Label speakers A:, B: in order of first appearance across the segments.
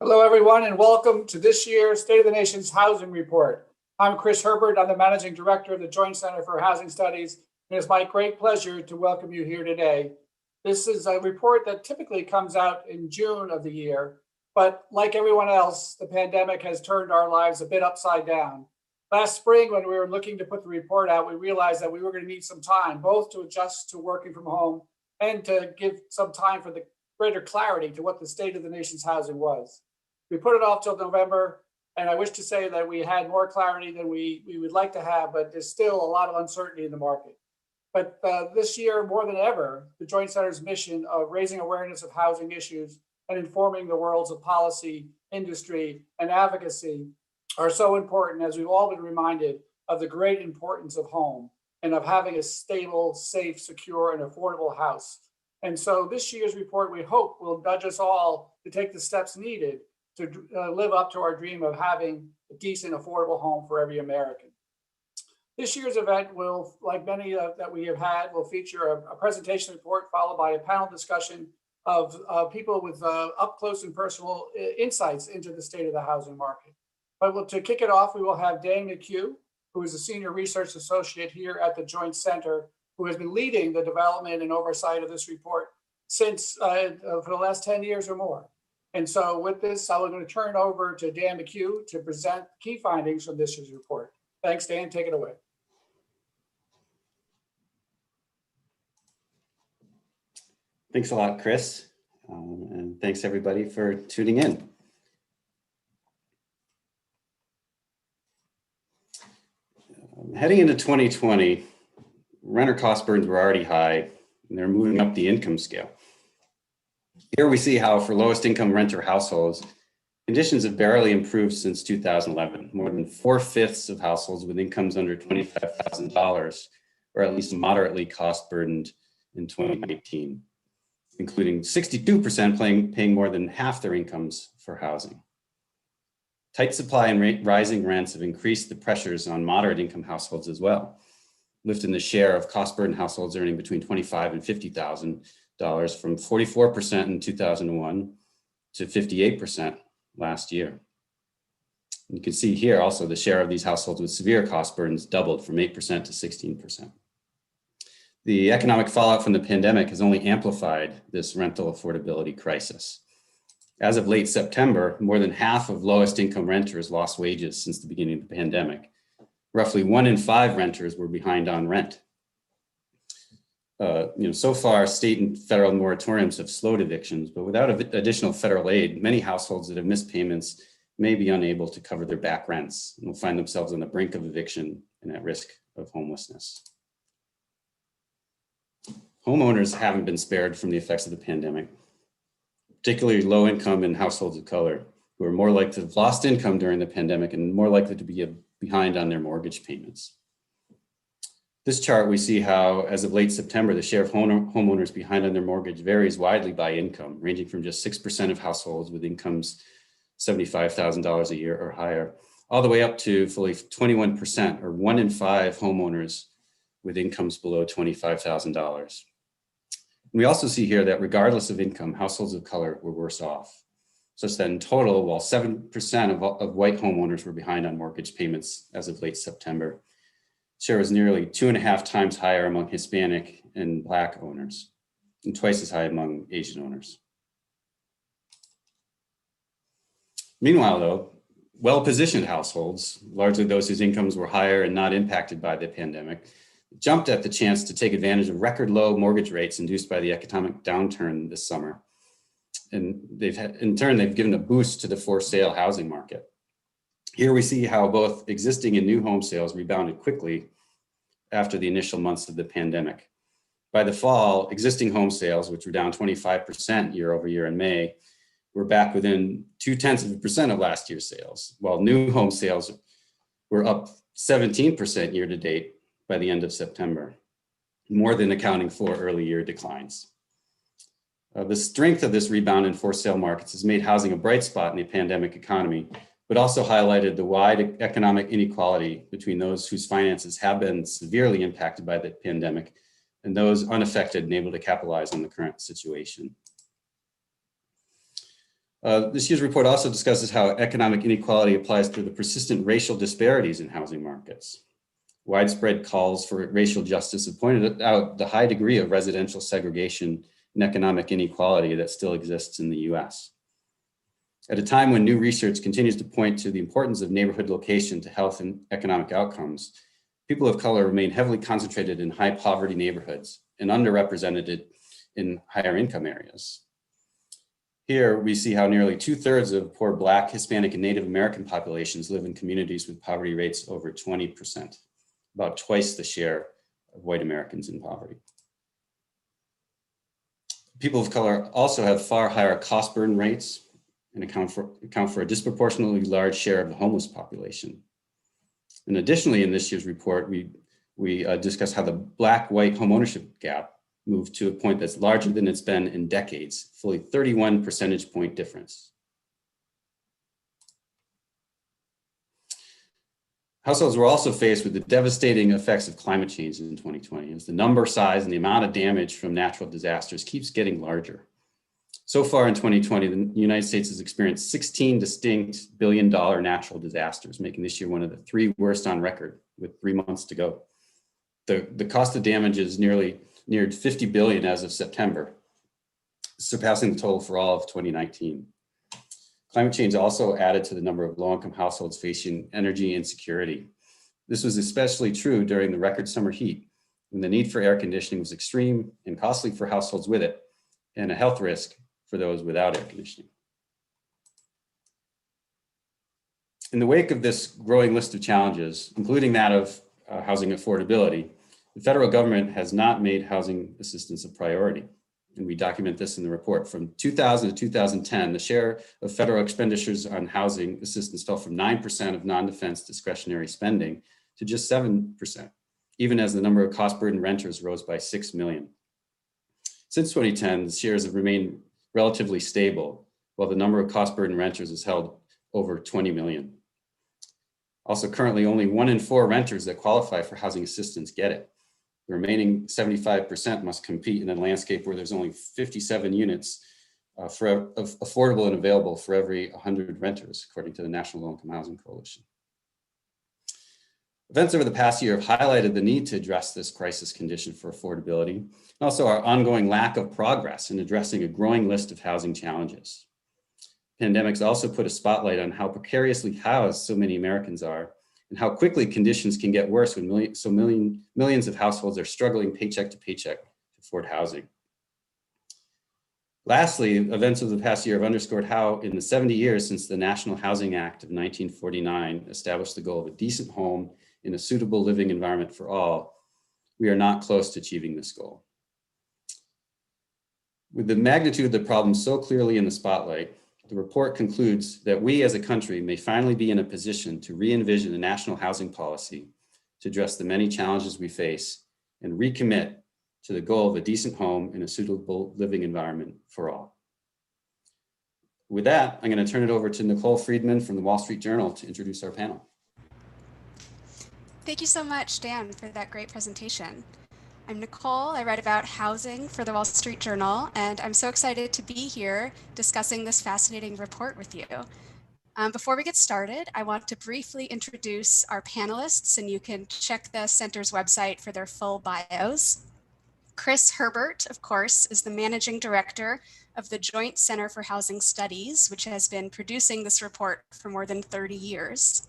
A: Hello, everyone, and welcome to this year's State of the Nation's Housing Report. I'm Chris Herbert. I'm the Managing Director of the Joint Center for Housing Studies, and it's my great pleasure to welcome you here today. This is a report that typically comes out in June of the year, but like everyone else, the pandemic has turned our lives a bit upside down. Last spring, when we were looking to put the report out, we realized that we were going to need some time, both to adjust to working from home and to give some time for the greater clarity to what the state of the nation's housing was. We put it off till November, and I wish to say that we had more clarity than we would like to have, but there's still a lot of uncertainty in the market. But this year, more than ever, the Joint Center's mission of raising awareness of housing issues and informing the worlds of policy, industry, and advocacy are so important, as we've all been reminded of the great importance of home and of having a stable, safe, secure, and affordable house. And so this year's report, we hope, will nudge us all to take the steps needed to live up to our dream of having a decent, affordable home for every American. This year's event will, like many that we have had, will feature a presentation report followed by a panel discussion of people with up close and personal insights into the state of the housing market. But to kick it off, we will have Dan McHugh, who is a senior research associate here at the Joint Center, who has been leading the development and oversight of this report since for the last 10 years or more. And so with this, I'm going to turn it over to Dan McHugh to present key findings from this year's report. Thanks, Dan. Take it away.
B: Thanks a lot, Chris. And thanks everybody for tuning in. Heading into 2020, renter cost burdens were already high, and they're moving up the income scale. Here we see how for lowest income renter households, conditions have barely improved since 2011. More than 4/5 of households with incomes under $25,000 were at least moderately cost burdened in 2019, including 62% paying more than half their incomes for housing. Tight supply and rising rents have increased the pressures on moderate income households as well, lifting the share of cost burdened households earning between $25,000 and $50,000 from 44% in 2001 to 58% last year. You can see here also the share of these households with severe cost burdens doubled from 8% to 16%. The economic fallout from the pandemic has only amplified this rental affordability crisis. As of late September, more than half of lowest income renters lost wages since the beginning of the pandemic. Roughly 1 in 5 renters were behind on rent. So far, state and federal moratoriums have slowed evictions, but without additional federal aid, many households that have missed payments may be unable to cover their back rents and will find themselves on the brink of eviction and at risk of homelessness. Homeowners haven't been spared from the effects of the pandemic, particularly low income and households of color, who are more likely to have lost income during the pandemic and more likely to be behind on their mortgage payments. This chart, we see how, as of late September, the share of homeowners behind on their mortgage varies widely by income, ranging from just 6% of households with incomes $75,000 a year or higher, all the way up to fully 21%, or 1 in 5 homeowners with incomes below $25,000. We also see here that regardless of income, households of color were worse off, such that in total, while 7% of white homeowners were behind on mortgage payments as of late September, share was nearly 2.5 times higher among Hispanic and Black owners, and twice as high among Asian owners. Meanwhile, though, well-positioned households, largely those whose incomes were higher and not impacted by the pandemic, jumped at the chance to take advantage of record low mortgage rates induced by the economic downturn this summer. And in turn, they've given a boost to the for sale housing market. Here we see how both existing and new home sales rebounded quickly after the initial months of the pandemic. By the fall, existing home sales, which were down 25% year over year in May, were back within 0.2% of last year's sales, while new home sales were up 17% year to date by the end of September, more than accounting for early year declines. The strength of this rebound in for sale markets has made housing a bright spot in the pandemic economy, but also highlighted the wide economic inequality between those whose finances have been severely impacted by the pandemic and those unaffected and able to capitalize on the current situation. This year's report also discusses how economic inequality applies to the persistent racial disparities in housing markets. Widespread calls for racial justice have pointed out the high degree of residential segregation and economic inequality that still exists in the US. At a time when new research continues to point to the importance of neighborhood location to health and economic outcomes, people of color remain heavily concentrated in high poverty neighborhoods and underrepresented in higher income areas. Here we see how nearly 2/3 of poor Black, Hispanic, and Native American populations live in communities with poverty rates over 20%, about twice the share of white Americans in poverty. People of color also have far higher cost burden rates and account for a disproportionately large share of the homeless population. And additionally, in this year's report, we discuss how the Black-white homeownership gap moved to a point that's larger than it's been in decades, fully 31 percentage point difference. Households were also faced with the devastating effects of climate change in 2020, as the number, size, and the amount of damage from natural disasters keeps getting larger. So far in 2020, the United States has experienced 16 distinct billion-dollar natural disasters, making this year one of the 3 worst on record, with 3 months to go. The cost of damage is neared 50 billion as of September, surpassing the total for all of 2019. Climate change also added to the number of low-income households facing energy insecurity. This was especially true during the record summer heat, when the need for air conditioning was extreme and costly for households with it, and a health risk for those without air conditioning. In the wake of this growing list of challenges, including that of housing affordability, the federal government has not made housing assistance a priority. And we document this in the report. From 2000 to 2010, the share of federal expenditures on housing assistance fell from 9% of non-defense discretionary spending to just 7%, even as the number of cost-burdened renters rose by 6 million. Since 2010, the shares have remained relatively stable, while the number of cost-burdened renters has held over 20 million. Also, currently, only 1 in 4 renters that qualify for housing assistance get it. The remaining 75% must compete in a landscape where there's only 57 units affordable and available for every 100 renters, according to the National Low-Income Housing Coalition. Events over the past year have highlighted the need to address this crisis condition for affordability, and also our ongoing lack of progress in addressing a growing list of housing challenges. Pandemics also put a spotlight on how precariously housed so many Americans are, and how quickly conditions can get worse when millions of households are struggling paycheck to paycheck to afford housing. Lastly, events of the past year have underscored how in the 70 years since the National Housing Act of 1949 established the goal of a decent home in a suitable living environment for all, we are not close to achieving this goal. With the magnitude of the problem so clearly in the spotlight, the report concludes that we as a country may finally be in a position to re-envision a national housing policy to address the many challenges we face and recommit to the goal of a decent home in a suitable living environment for all. With that, I'm going to turn it over to Nicole Friedman from the Wall Street Journal to introduce our panel.
C: Thank you so much, Dan, for that great presentation. I'm Nicole. I write about housing for the Wall Street Journal, and I'm so excited to be here discussing this fascinating report with you. Before we get started, I want to briefly introduce our panelists, and you can check the center's website for their full bios. Chris Herbert, of course, is the managing director of the Joint Center for Housing Studies, which has been producing this report for more than 30 years.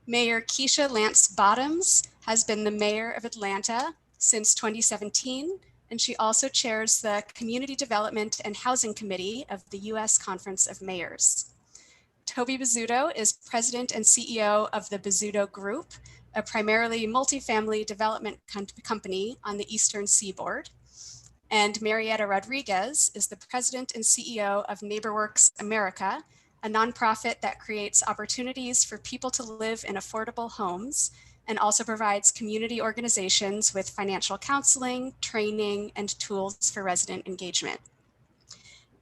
C: Mayor Keisha Lance Bottoms has been the mayor of Atlanta since 2017, and she also chairs the Community Development and Housing Committee of the U.S. Conference of Mayors. Toby Bizzuto is president and CEO of the Bizzuto Group, a primarily multifamily development company on the Eastern Seaboard. And Marietta Rodriguez is the president and CEO of NeighborWorks America, a nonprofit that creates opportunities for people to live in affordable homes and also provides community organizations with financial counseling, training, and tools for resident engagement.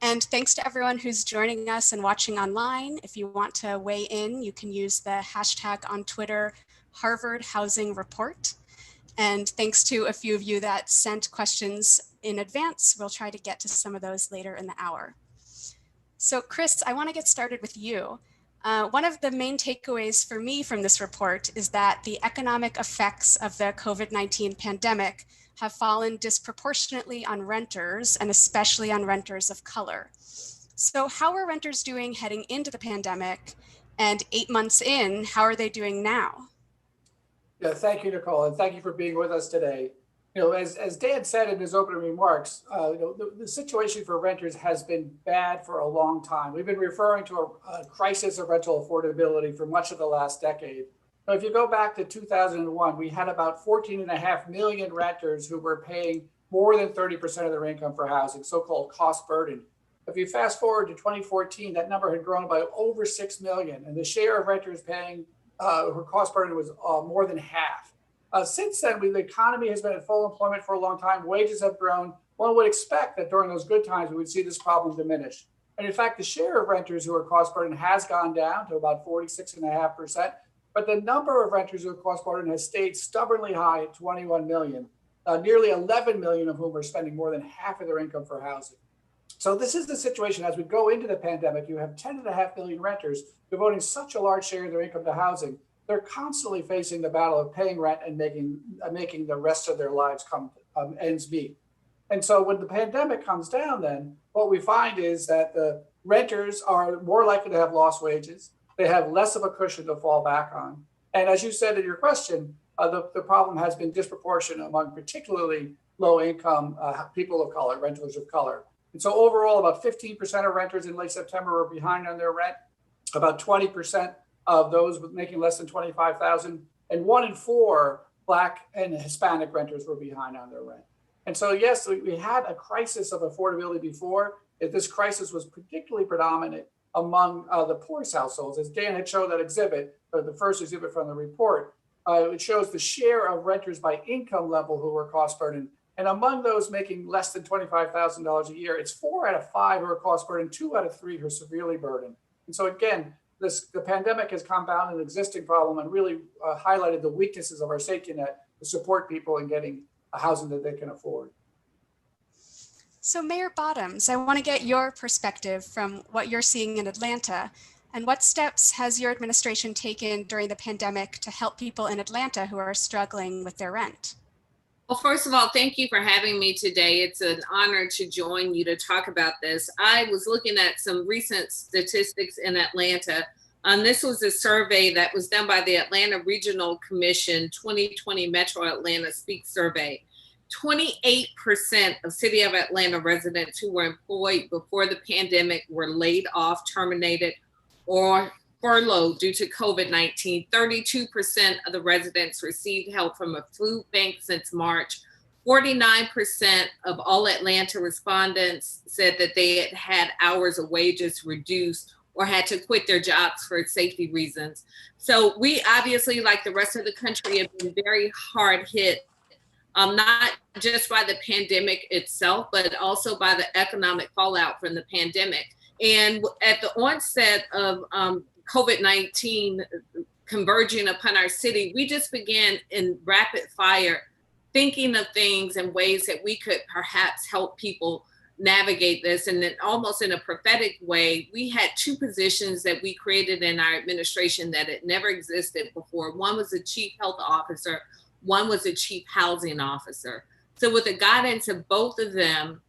C: And thanks to everyone who's joining us and watching online. If you want to weigh in, you can use the hashtag on Twitter, Harvard Housing Report. And thanks to a few of you that sent questions in advance, we'll try to get to some of those later in the hour. So Chris, I want to get started with you. One of the main takeaways for me from this report is that the economic effects of the COVID-19 pandemic have fallen disproportionately on renters and especially on renters of color. So how are renters doing heading into the pandemic? And 8 months in, how are they doing now?
A: Yeah, thank you, Nicole, and thank you for being with us today. As Dan said in his opening remarks, the situation for renters has been bad for a long time. We've been referring to a crisis of rental affordability for much of the last decade. Now, if you go back to 2001, we had about 14.5 million renters who were paying more than 30% of their income for housing, so-called cost burden. If you fast forward to 2014, that number had grown by over 6 million, and the share of renters paying her cost burden was more than half. Since then, the economy has been at full employment for a long time. Wages have grown. One would expect that during those good times, we would see this problem diminish. And in fact, the share of renters who are cost burden has gone down to about 46.5%. But the number of renters who are cost burden has stayed stubbornly high at 21 million, nearly 11 million of whom are spending more than half of their income for housing. So this is the situation as we go into the pandemic. You have 10.5 million renters devoting such a large share of their income to housing. They're constantly facing the battle of paying rent and making the rest of their lives come ends meet. And so when the pandemic comes down, then what we find is that the renters are more likely to have lost wages. They have less of a cushion to fall back on. And as you said in your question, the problem has been disproportionate among particularly low income people of color, renters of color. And so overall, about 15% of renters in late September were behind on their rent. About 20% of those making less than $25,000, and 1 in 4 Black and Hispanic renters were behind on their rent. And so, yes, we had a crisis of affordability before. This crisis was particularly predominant among the poorest households. As Dan had shown that exhibit, the first exhibit from the report, it shows the share of renters by income level who were cost burdened. And among those making less than $25,000 a year, it's 4 out of 5 who are cost burdened, 2 out of 3 who are severely burdened. And so again, the pandemic has compounded an existing problem and really highlighted the weaknesses of our safety net to support people in getting a housing that they can afford.
C: So Mayor Bottoms, I want to get your perspective from what you're seeing in Atlanta. And what steps has your administration taken during the pandemic to help people in Atlanta who are struggling with their rent?
D: Well, first of all, thank you for having me today. It's an honor to join you to talk about this. I was looking at some recent statistics in Atlanta. This was a survey that was done by the Atlanta Regional Commission 2020 Metro Atlanta Speak Survey. 28% of City of Atlanta residents who were employed before the pandemic were laid off, terminated, or furloughed due to COVID-19. 32% of the residents received help from a food bank since March. 49% of all Atlanta respondents said that they had had hours of wages reduced or had to quit their jobs for safety reasons. So we obviously, like the rest of the country, have been very hard hit, not just by the pandemic itself, but also by the economic fallout from the pandemic. And at the onset of COVID-19 converging upon our city, we just began in rapid fire thinking of things and ways that we could perhaps help people navigate this. And then almost in a prophetic way, we had 2 positions that we created in our administration that had never existed before. One was a chief health officer, one was a chief housing officer. So with the guidance of both of them,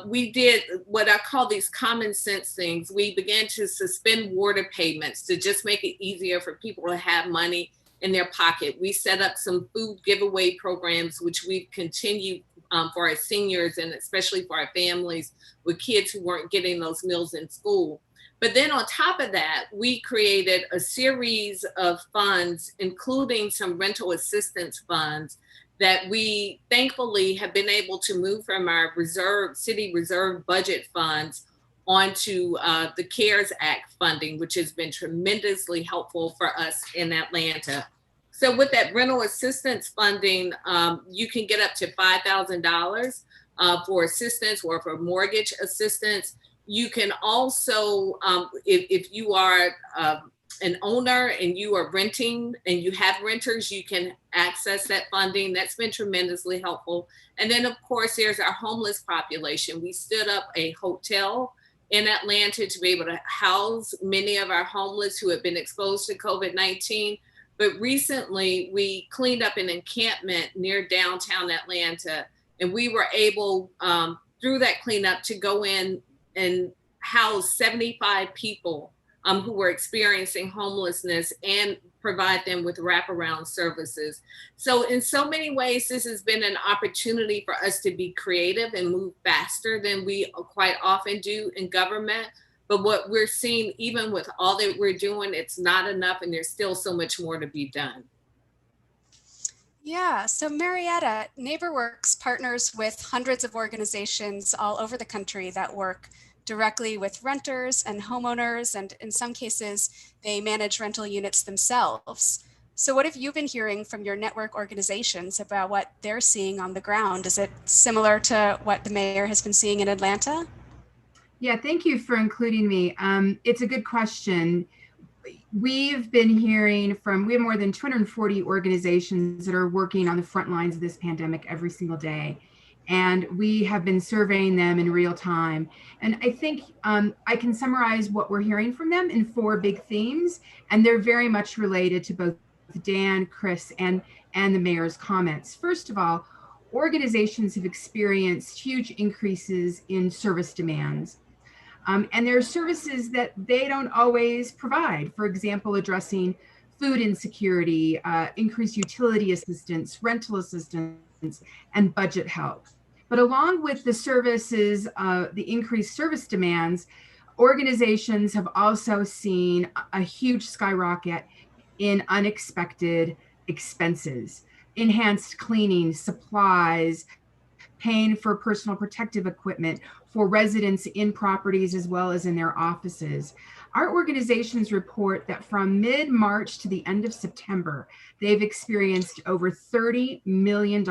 D: we did what I call these common sense things. We began to suspend water payments to just make it easier for people to have money in their pocket. We set up some food giveaway programs, which we've continued for our seniors and especially for our families with kids who weren't getting those meals in school. But then on top of that, we created a series of funds, including some rental assistance funds, that we thankfully have been able to move from our city reserve budget funds onto the CARES Act funding, which has been tremendously helpful for us in Atlanta. So with that rental assistance funding, you can get up to $5,000 for assistance or for mortgage assistance. You can also, if you are an owner and you are renting and you have renters, you can access that funding. That's been tremendously helpful. And then of course, there's our homeless population. We stood up a hotel in Atlanta to be able to house many of our homeless who have been exposed to COVID-19. But recently we cleaned up an encampment near downtown Atlanta, and we were able, through that cleanup, to go in and house 75 people who were experiencing homelessness and provide them with wraparound services. So in so many ways, this has been an opportunity for us to be creative and move faster than we quite often do in government. But what we're seeing, even with all that we're doing, it's not enough, and there's still so much more to be done.
C: Yeah, so Marietta, NeighborWorks partners with hundreds of organizations all over the country that work directly with renters and homeowners, and in some cases, they manage rental units themselves. So what have you been hearing from your network organizations about what they're seeing on the ground? Is it similar to what the mayor has been seeing in Atlanta?
E: Yeah, thank you for including me. It's a good question. We've been hearing from, we have more than 240 organizations that are working on the front lines of this pandemic every single day. And we have been surveying them in real time. And I think I can summarize what we're hearing from them in 4 big themes. And they're very much related to both Dan, Chris, and the mayor's comments. First of all, organizations have experienced huge increases in service demands. And there are services that they don't always provide. For example, addressing food insecurity, increased utility assistance, rental assistance, and budget help. But along with the services, the increased service demands, organizations have also seen a huge skyrocket in unexpected expenses, enhanced cleaning, supplies, paying for personal protective equipment for residents in properties as well as in their offices. Our organizations report that from mid-March to the end of September, they've experienced over $30 million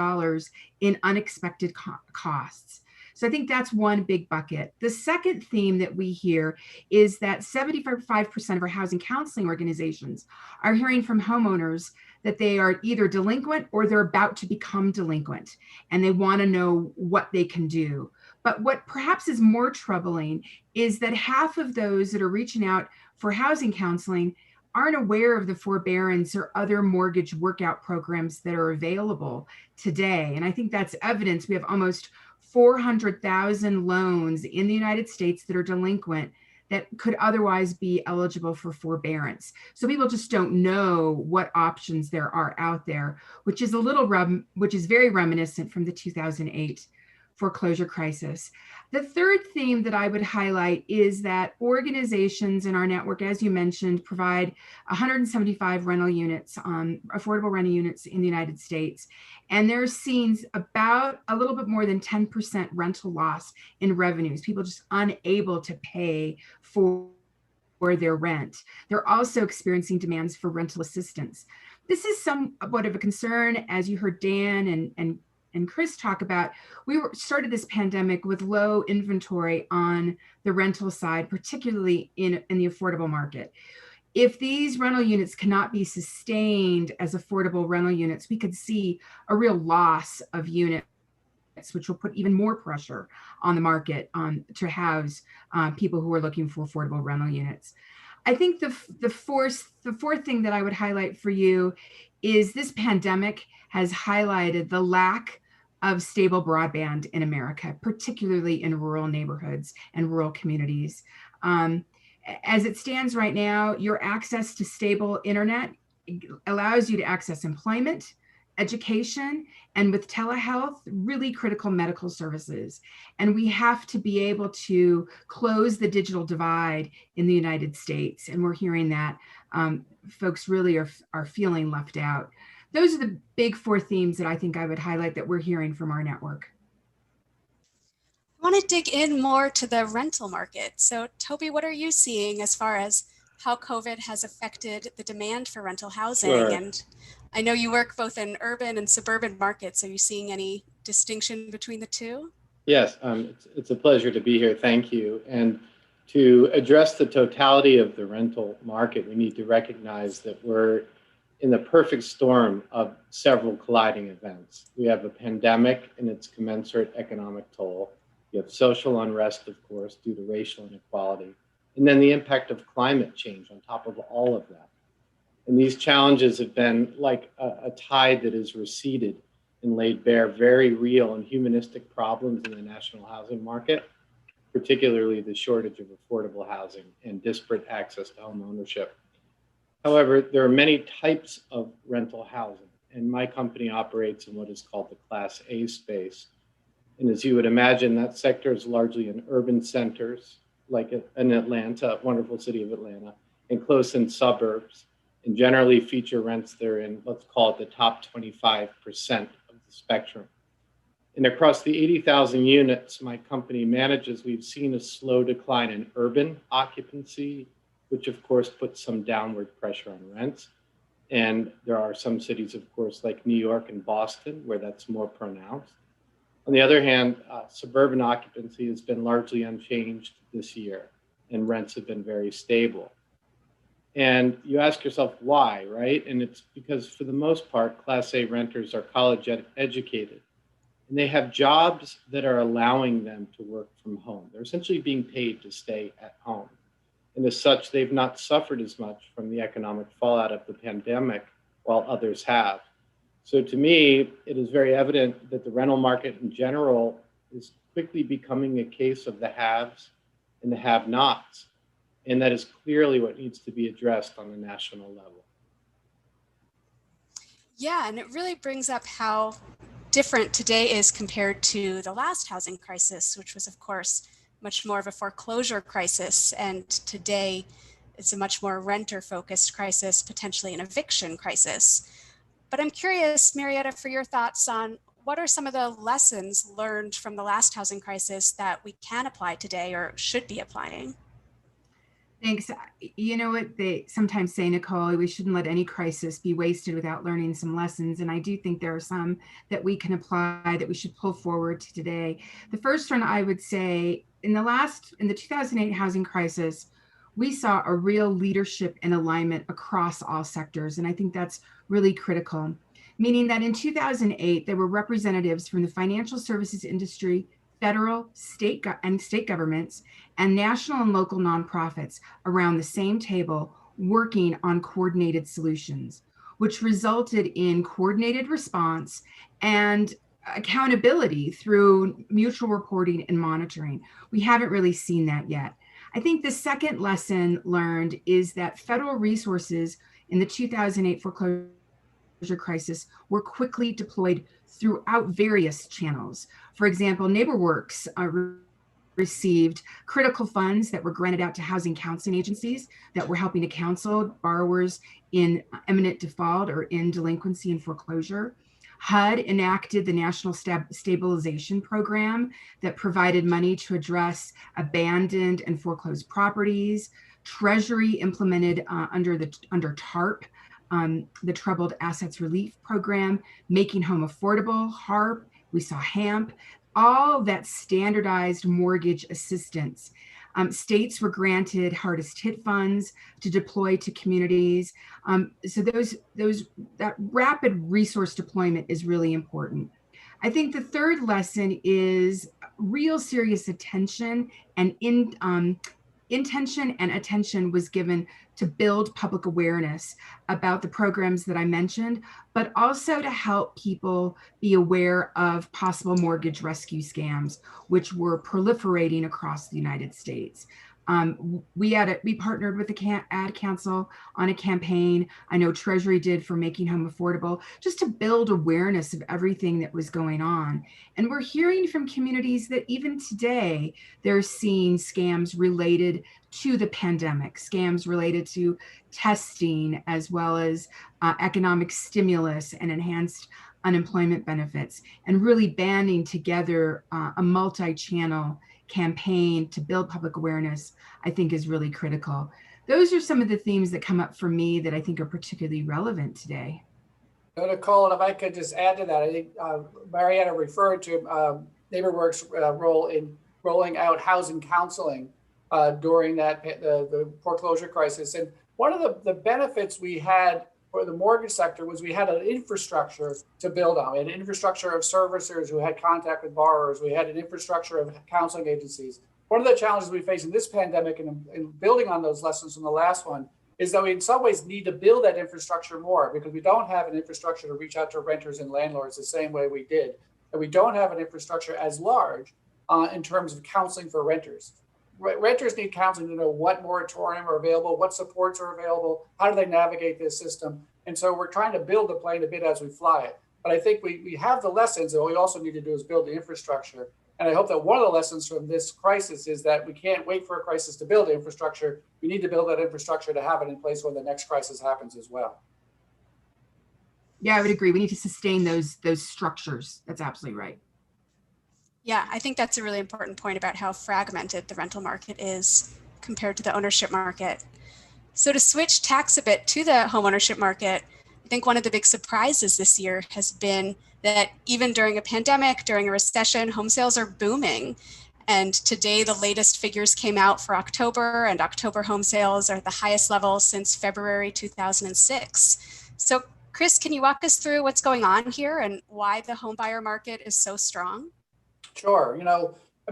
E: in unexpected costs. So I think that's one big bucket. The second theme that we hear is that 75% of our housing counseling organizations are hearing from homeowners that they are either delinquent or they're about to become delinquent, and they want to know what they can do. But what perhaps is more troubling is that half of those that are reaching out for housing counseling aren't aware of the forbearance or other mortgage workout programs that are available today. And I think that's evidence. We have almost 400,000 loans in the United States that are delinquent that could otherwise be eligible for forbearance. So people just don't know what options there are out there, which is very reminiscent from the 2008 foreclosure crisis. The third theme that I would highlight is that organizations in our network, as you mentioned, provide 175 rental units, affordable rental units in the United States. And they're seeing about a little bit more than 10% rental loss in revenues, people just unable to pay for their rent. They're also experiencing demands for rental assistance. This is somewhat of a concern, as you heard Dan and Chris talk about. We started this pandemic with low inventory on the rental side, particularly in the affordable market. If these rental units cannot be sustained as affordable rental units, we could see a real loss of units, which will put even more pressure on the market to house people who are looking for affordable rental units. I think the fourth thing that I would highlight for you is this pandemic has highlighted the lack of stable broadband in America, particularly in rural neighborhoods and rural communities. As it stands right now, your access to stable internet allows you to access employment, education, and with telehealth, really critical medical services. And we have to be able to close the digital divide in the United States. And we're hearing that folks really are feeling left out. Those are the big 4 themes that I think I would highlight that we're hearing from our network.
C: I want to dig in more to the rental market. So Toby, what are you seeing as far as how COVID has affected the demand for rental housing?
F: Sure.
C: And I know you work both in urban and suburban markets. Are you seeing any distinction between the two?
F: Yes, it's a pleasure to be here. Thank you. And to address the totality of the rental market, we need to recognize that we're in the perfect storm of several colliding events. We have a pandemic and its commensurate economic toll. You have social unrest, of course, due to racial inequality, and then the impact of climate change on top of all of that. And these challenges have been like a tide that has receded and laid bare very real and humanistic problems in the national housing market, particularly the shortage of affordable housing and disparate access to home ownership. However, there are many types of rental housing, and my company operates in what is called the Class A space. And as you would imagine, that sector is largely in urban centers, like in Atlanta, wonderful city of Atlanta, and close-in suburbs, and generally feature rents that are in, let's call it the top 25% of the spectrum. And across the 80,000 units my company manages, we've seen a slow decline in urban occupancy, which of course puts some downward pressure on rents. And there are some cities, of course, like New York and Boston, where that's more pronounced. On the other hand, suburban occupancy has been largely unchanged this year, and rents have been very stable. And you ask yourself why, right? And it's because for the most part, Class A renters are college educated, and they have jobs that are allowing them to work from home. They're essentially being paid to stay at home. And as such, they've not suffered as much from the economic fallout of the pandemic, while others have. So to me, it is very evident that the rental market in general is quickly becoming a case of the haves and the have-nots. And that is clearly what needs to be addressed on the national level.
C: Yeah, and it really brings up how different today is compared to the last housing crisis, which was, of course, much more of a foreclosure crisis. And today, it's a much more renter-focused crisis, potentially an eviction crisis. But I'm curious, Marietta, for your thoughts on what are some of the lessons learned from the last housing crisis that we can apply today or should be applying?
E: Thanks. You know what they sometimes say, Nicole, we shouldn't let any crisis be wasted without learning some lessons. And I do think there are some that we can apply that we should pull forward to today. The first one, I would say, in the 2008 housing crisis, we saw a real leadership and alignment across all sectors. And I think that's really critical, meaning that in 2008, there were representatives from the financial services industry, federal, state governments, and national and local nonprofits around the same table working on coordinated solutions, which resulted in coordinated response and accountability through mutual reporting and monitoring. We haven't really seen that yet. I think the second lesson learned is that federal resources in the 2008 foreclosure crisis were quickly deployed throughout various channels. For example, NeighborWorks received critical funds that were granted out to housing counseling agencies that were helping to counsel borrowers in imminent default or in delinquency and foreclosure. HUD enacted the National Stabilization Program that provided money to address abandoned and foreclosed properties. Treasury implemented under TARP, the Troubled Assets Relief Program, Making Home Affordable, HARP, we saw HAMP, all that standardized mortgage assistance. States were granted hardest hit funds to deploy to communities. So that rapid resource deployment is really important. I think the third lesson is real serious attention and intention and attention was given to build public awareness about the programs that I mentioned, but also to help people be aware of possible mortgage rescue scams, which were proliferating across the United States. We partnered with the Ad Council on a campaign. I know Treasury did for Making Home Affordable, just to build awareness of everything that was going on. And we're hearing from communities that even today, they're seeing scams related to the pandemic, scams related to testing, as well as economic stimulus and enhanced unemployment benefits, and really banding together a multi-channel campaign to build public awareness, I think is really critical. Those are some of the themes that come up for me that I think are particularly relevant today.
A: Nicole, and if I could just add to that, I think Marietta referred to NeighborWorks' role in rolling out housing counseling during the foreclosure crisis. And one of the benefits we had for the mortgage sector was we had an infrastructure to build on. We had an infrastructure of servicers who had contact with borrowers. We had an infrastructure of counseling agencies. One of the challenges we face in this pandemic and building on those lessons from the last one is that we in some ways need to build that infrastructure more because we don't have an infrastructure to reach out to renters and landlords the same way we did. And we don't have an infrastructure as large in terms of counseling for renters. Renters need counseling to know what moratorium are available, what supports are available, how do they navigate this system. And so we're trying to build the plane a bit as we fly it. But I think we have the lessons, and what we also need to do is build the infrastructure. And I hope that one of the lessons from this crisis is that we can't wait for a crisis to build infrastructure. We need to build that infrastructure to have it in place when the next crisis happens as well.
E: Yeah, I would agree. We need to sustain those structures. That's absolutely right.
C: Yeah, I think that's a really important point about how fragmented the rental market is compared to the ownership market. So to switch tacks a bit to the homeownership market, I think one of the big surprises this year has been that even during a pandemic, during a recession, home sales are booming. And today, the latest figures came out for October, and October home sales are at the highest level since February 2006. So Chris, can you walk us through what's going on here and why the home buyer market is so strong?
A: Sure.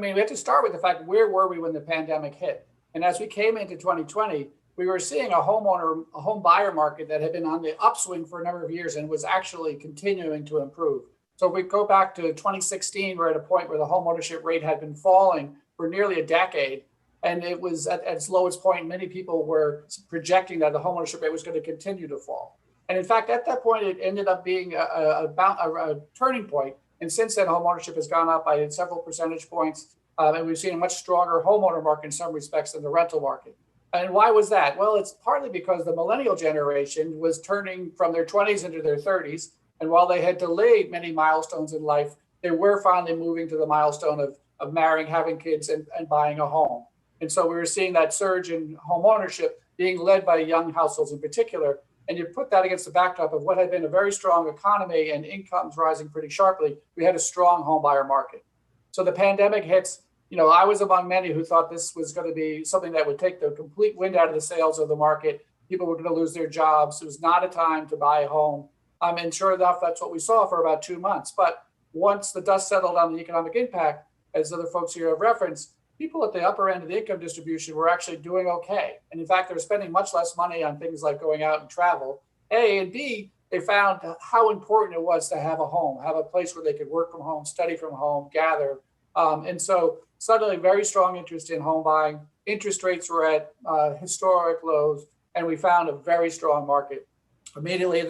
A: We have to start with the fact, where were we when the pandemic hit? And as we came into 2020, we were seeing a home buyer market that had been on the upswing for a number of years and was actually continuing to improve. So if we go back to 2016, we're at a point where the home ownership rate had been falling for nearly a decade. And it was at its lowest point. Many people were projecting that the home ownership rate was going to continue to fall. And in fact, at that point, it ended up being a turning point. And since then, home ownership has gone up by several percentage points. And we've seen a much stronger homeowner market in some respects than the rental market. And why was that? Well, it's partly because the millennial generation was turning from their 20s into their 30s. And while they had delayed many milestones in life, they were finally moving to the milestone of marrying, having kids, and buying a home. And so we were seeing that surge in home ownership being led by young households in particular. And you put that against the backdrop of what had been a very strong economy and incomes rising pretty sharply, we had a strong home buyer market. So the pandemic hits. I was among many who thought this was going to be something that would take the complete wind out of the sails of the market. People were going to lose their jobs. It was not a time to buy a home. And sure enough, that's what we saw for about 2 months. But once the dust settled on the economic impact, as other folks here have referenced, people at the upper end of the income distribution were actually doing okay. And in fact, they're spending much less money on things like going out and travel. A, and B, they found how important it was to have a home, have a place where they could work from home, study from home, gather. And so suddenly very strong interest in home buying. Interest rates were at historic lows, and we found a very strong market. Immediately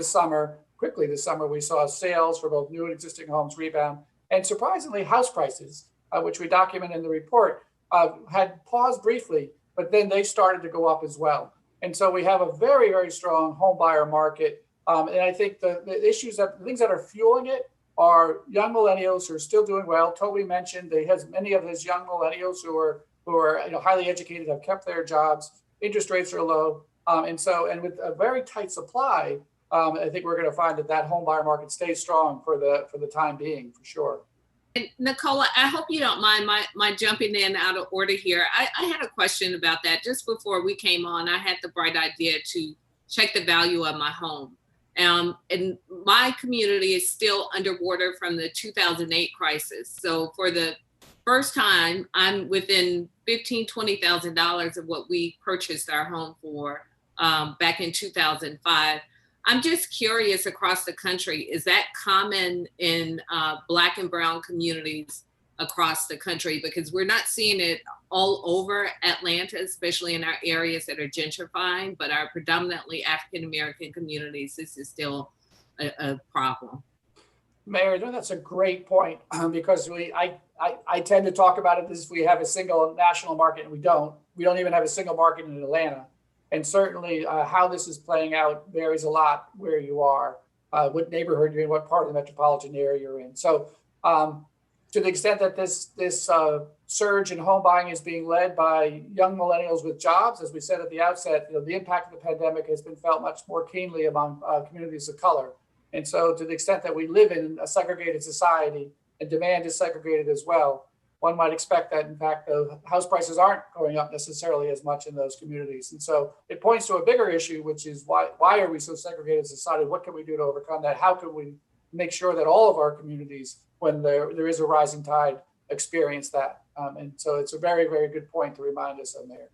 A: quickly this summer, we saw sales for both new and existing homes rebound. And surprisingly, house prices, which we document in the report, had paused briefly, but then they started to go up as well. And so we have a very, very strong home buyer market. And I think the things that are fueling it are young millennials who are still doing well. Toby mentioned he has many of his young millennials who are highly educated, have kept their jobs. Interest rates are low. And with a very tight supply, I think we're going to find that home buyer market stays strong for the time being, for sure.
D: And Nicola, I hope you don't mind my jumping in out of order here. I had a question about that. Just before we came on, I had the bright idea to check the value of my home. And my community is still underwater from the 2008 crisis. So for the first time, I'm within $15,000, $20,000 of what we purchased our home for back in 2005. I'm just curious, across the country, is that common in Black and Brown communities across the country? Because we're not seeing it all over Atlanta, especially in our areas that are gentrifying, but our predominantly African-American communities, this is still a problem.
A: Mayor, that's a great point, because I tend to talk about it as if we have a single national market, and we don't. We don't even have a single market in Atlanta. And certainly how this is playing out varies a lot where you are, what neighborhood you're in, what part of the metropolitan area you're in. So to the extent that this surge in home buying is being led by young millennials with jobs, as we said at the outset, the impact of the pandemic has been felt much more keenly among communities of color. And so to the extent that we live in a segregated society and demand is segregated as well, one might expect that, in fact, the house prices aren't going up necessarily as much in those communities. And so it points to a bigger issue, which is why are we so segregated as a society? What can we do to overcome that? How can we make sure that all of our communities, when there is a rising tide, experience that? And so it's a very, very good point to remind us of, Mayor.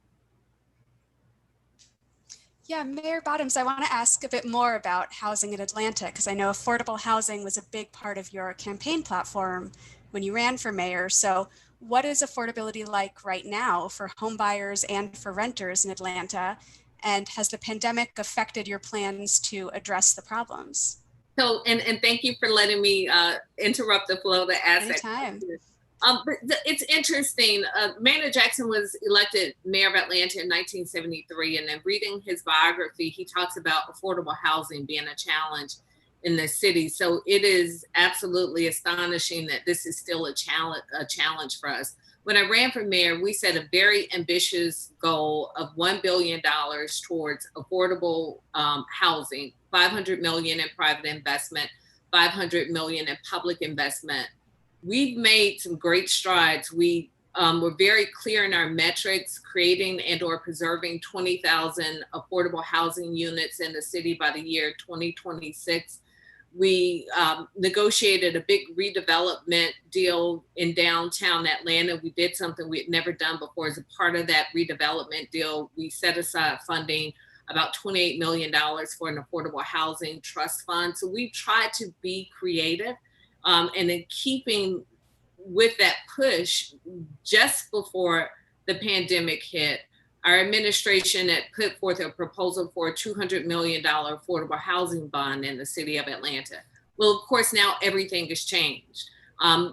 C: Yeah, Mayor Bottoms, I want to ask a bit more about housing in Atlanta, because I know affordable housing was a big part of your campaign platform when you ran for mayor. So what is affordability like right now for home buyers and for renters in Atlanta? And has the pandemic affected your plans to address the problems?
D: So, and thank you for letting me interrupt the flow to ask that
C: Anytime.
D: question. But it's interesting. Maynard Jackson was elected mayor of Atlanta in 1973, and then reading his biography, he talks about affordable housing being a challenge in the city. So it is absolutely astonishing that this is still a challenge for us. When I ran for mayor, we set a very ambitious goal of $1 billion towards affordable housing, 500 million in private investment, 500 million in public investment. We've made some great strides. We were very clear in our metrics, creating and or preserving 20,000 affordable housing units in the city by the year 2026. We negotiated a big redevelopment deal in downtown Atlanta. We did something we had never done before. As a part of that redevelopment deal, we set aside funding, about $28 million for an affordable housing trust fund. So we tried to be creative. And in keeping with that push, just before the pandemic hit, our administration had put forth a proposal for a $200 million affordable housing bond in the city of Atlanta. Well, of course, now everything has changed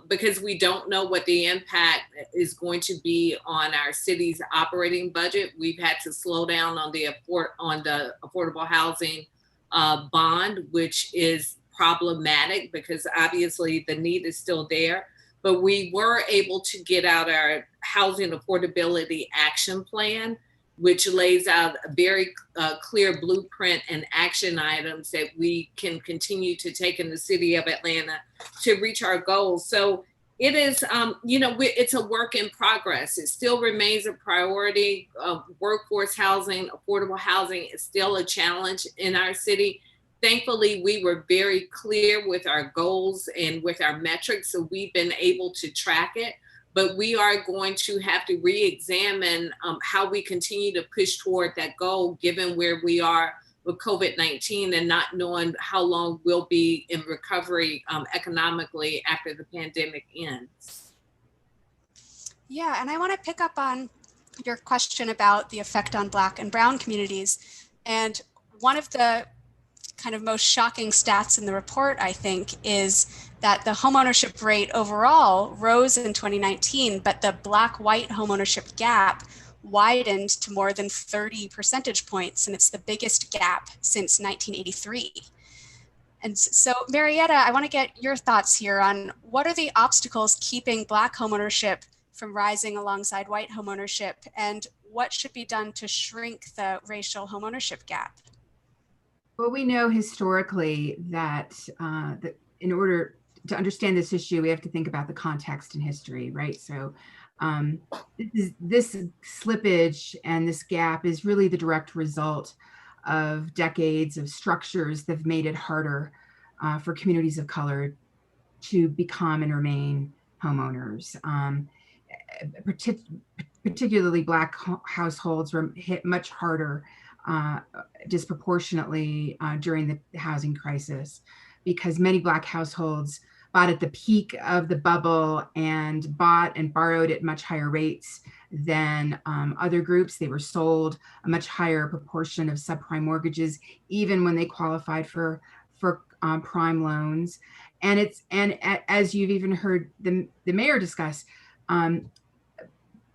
D: because we don't know what the impact is going to be on our city's operating budget. We've had to slow down on the affordable housing bond, which is problematic because obviously the need is still there, but we were able to get out our housing affordability action plan, which lays out a very clear blueprint and action items that we can continue to take in the city of Atlanta to reach our goals. So it is, it's a work in progress. It still remains a priority. Workforce housing, affordable housing is still a challenge in our city. Thankfully, we were very clear with our goals and with our metrics, so we've been able to track it. But we are going to have to re-examine how we continue to push toward that goal, given where we are with COVID-19 and not knowing how long we'll be in recovery economically after the pandemic ends.
C: Yeah, and I want to pick up on your question about the effect on Black and Brown communities. And one of the kind of most shocking stats in the report, I think, is that the homeownership rate overall rose in 2019, but the Black-white homeownership gap widened to more than 30 percentage points, and it's the biggest gap since 1983. And so, Marietta, I want to get your thoughts here on what are the obstacles keeping Black homeownership from rising alongside white homeownership, and what should be done to shrink the racial homeownership gap?
E: Well, we know historically that in order to understand this issue, we have to think about the context and history, right? So this slippage and this gap is really the direct result of decades of structures that have made it harder for communities of color to become and remain homeowners. Particularly Black households were hit much harder disproportionately during the housing crisis, because many Black households bought at the peak of the bubble and bought and borrowed at much higher rates than other groups. They were sold a much higher proportion of subprime mortgages, even when they qualified for prime loans. And as you've even heard the mayor discuss,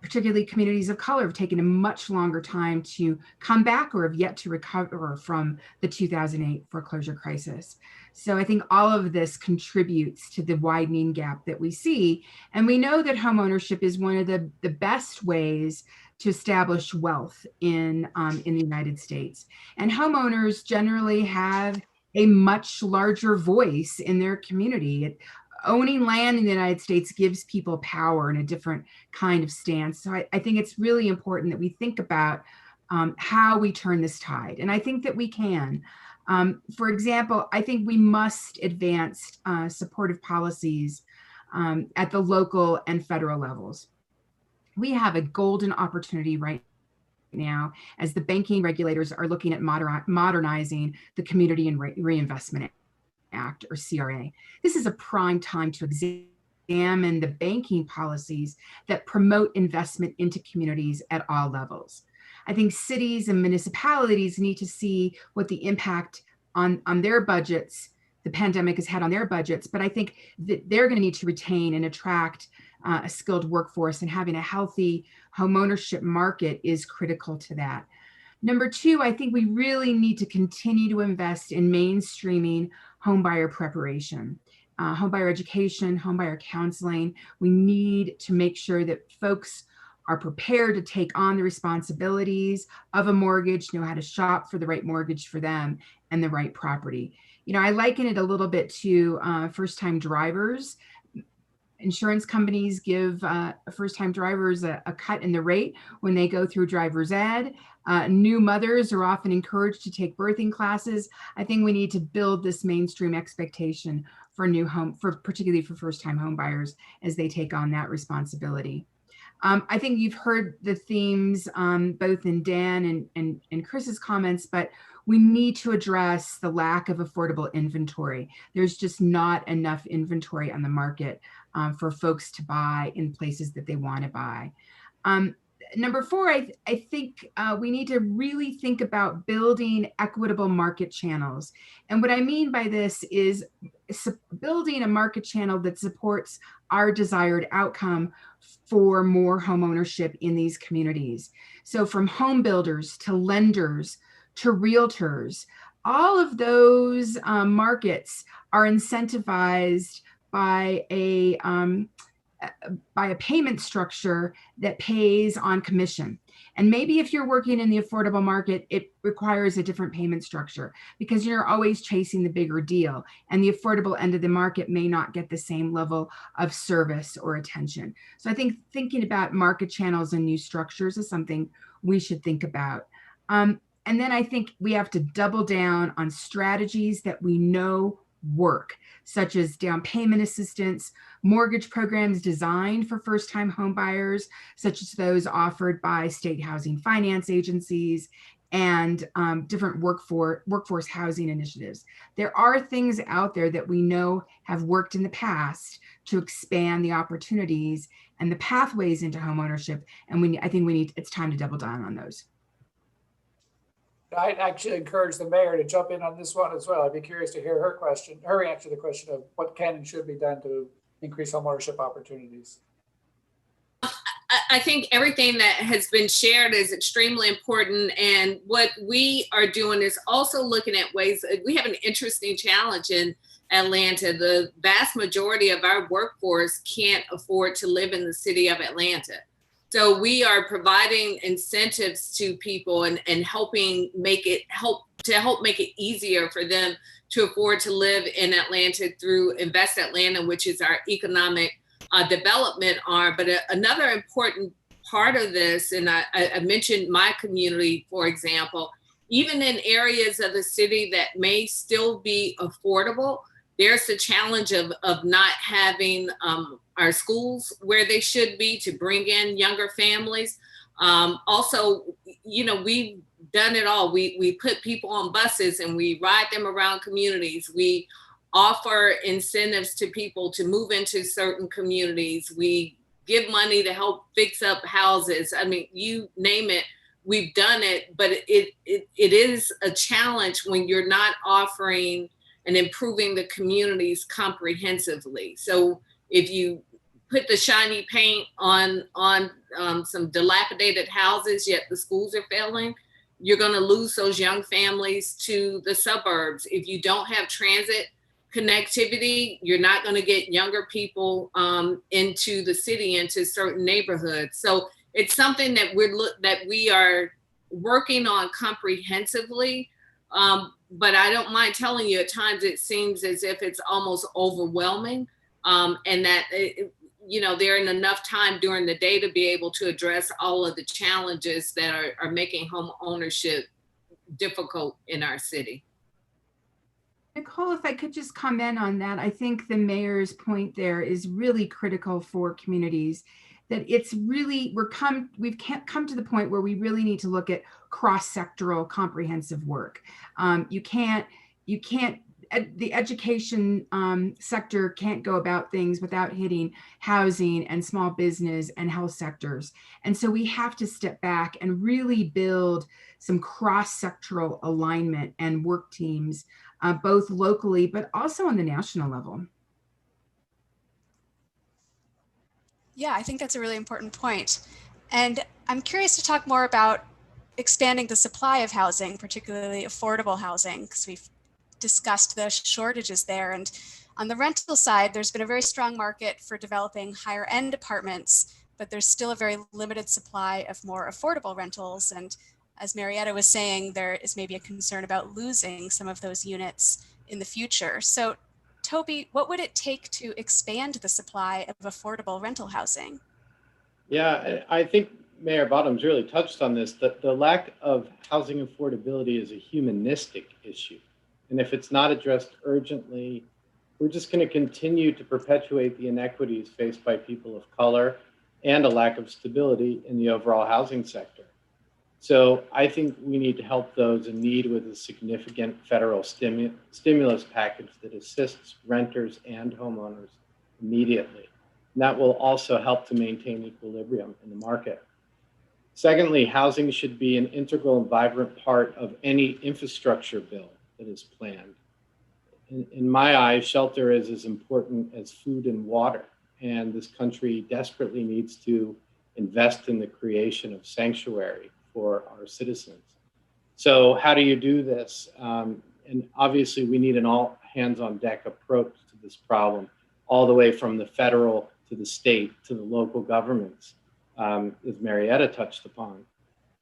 E: particularly communities of color have taken a much longer time to come back or have yet to recover from the 2008 foreclosure crisis. So I think all of this contributes to the widening gap that we see. And we know that homeownership is one of the best ways to establish wealth in the United States. And homeowners generally have a much larger voice in their community. owning land in the United States gives people power in a different kind of stance. So I think it's really important that we think about how we turn this tide. And I think that we can. For example, I think we must advance supportive policies at the local and federal levels. We have a golden opportunity right now as the banking regulators are looking at modernizing the Community and Reinvestment Act, or CRA. This is a prime time to examine the banking policies that promote investment into communities at all levels. I think cities and municipalities need to see what the impact on their budgets the pandemic has had on their budgets, but I think that they're going to need to retain and attract a skilled workforce, and having a healthy homeownership market is critical to that. Number two, I think we really need to continue to invest in mainstreaming homebuyer preparation, homebuyer education, homebuyer counseling. We need to make sure that folks are prepared to take on the responsibilities of a mortgage, know how to shop for the right mortgage for them and the right property. You know, I liken it a little bit to first-time drivers. Insurance companies give first-time drivers a cut in the rate when they go through driver's ed. New mothers are often encouraged to take birthing classes. I think we need to build this mainstream expectation for particularly for first-time home buyers as they take on that responsibility. I think you've heard the themes both in Dan and Chris's comments, but we need to address the lack of affordable inventory. There's just not enough inventory on the market for folks to buy in places that they want to buy. Number four, I think we need to really think about building equitable market channels. And what I mean by this is building a market channel that supports our desired outcome for more home ownership in these communities. So from home builders to lenders to realtors, all of those markets are incentivized by a payment structure that pays on commission. And maybe if you're working in the affordable market, it requires a different payment structure because you're always chasing the bigger deal, and the affordable end of the market may not get the same level of service or attention. So I think thinking about market channels and new structures is something we should think about. And then I think we have to double down on strategies that we know work, such as down payment assistance, mortgage programs designed for first-time home buyers, such as those offered by state housing finance agencies, and different workforce housing initiatives. There are things out there that we know have worked in the past to expand the opportunities and the pathways into homeownership, and I think it's time to double down on those.
A: I'd actually encourage the mayor to jump in on this one as well. I'd be curious to hear her answer to the question of what can and should be done to increase homeownership opportunities.
D: I think everything that has been shared is extremely important. And what we are doing is also looking at ways. We have an interesting challenge in Atlanta. The vast majority of our workforce can't afford to live in the city of Atlanta. So we are providing incentives to people and helping make it easier for them to afford to live in Atlanta through Invest Atlanta, which is our economic development arm. But another important part of this, and I mentioned my community, for example, even in areas of the city that may still be affordable, there's the challenge of not having our schools where they should be to bring in younger families. Also, we've done it all. We put people on buses and we ride them around communities. We offer incentives to people to move into certain communities. We give money to help fix up houses. I mean, you name it, we've done it, but it is a challenge when you're not offering and improving the communities comprehensively. So if you put the shiny paint on some dilapidated houses, yet the schools are failing, you're gonna lose those young families to the suburbs. If you don't have transit connectivity, you're not gonna get younger people into the city, into certain neighborhoods. So it's something that we are working on comprehensively. But I don't mind telling you, at times it seems as if it's almost overwhelming. and that there ain't enough time during the day to be able to address all of the challenges that are making home ownership difficult in our city.
E: Nicole, if I could just comment on that, I think the mayor's point there is really critical for communities. That it's really we've come to the point where we really need to look at cross-sectoral comprehensive work. You can't the education sector can't go about things without hitting housing and small business and health sectors. And so we have to step back and really build some cross-sectoral alignment and work teams, both locally, but also on the national level.
C: Yeah, I think that's a really important point. And I'm curious to talk more about expanding the supply of housing, particularly affordable housing, because we've discussed the shortages there. And on the rental side, there's been a very strong market for developing higher end apartments, but there's still a very limited supply of more affordable rentals. And as Marietta was saying, there is maybe a concern about losing some of those units in the future. So Toby, what would it take to expand the supply of affordable rental housing?
F: Yeah, I think Mayor Bottoms really touched on this, that the lack of housing affordability is a humanistic issue. And if it's not addressed urgently, we're just going to continue to perpetuate the inequities faced by people of color and a lack of stability in the overall housing sector. So I think we need to help those in need with a significant federal stimulus package that assists renters and homeowners immediately. And that will also help to maintain equilibrium in the market. Secondly, housing should be an integral and vibrant part of any infrastructure bill that is planned. In my eyes, shelter is as important as food and water. And this country desperately needs to invest in the creation of sanctuary for our citizens. So how do you do this? And obviously we need an all hands on deck approach to this problem, all the way from the federal to the state to the local governments, as Marietta touched upon.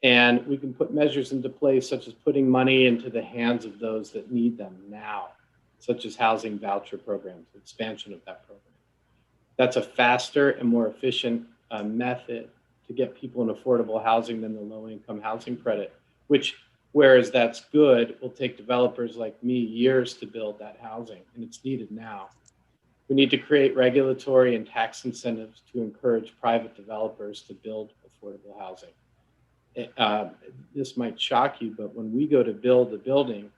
F: And we can put measures into place, such as putting money into the hands of those that need them now, such as housing voucher programs, expansion of that program. That's a faster and more efficient method to get people in affordable housing than the low-income housing credit, which, whereas that's good, will take developers like me years to build that housing, and it's needed now. We need to create regulatory and tax incentives to encourage private developers to build affordable housing. This might shock you, but when we go to build a building,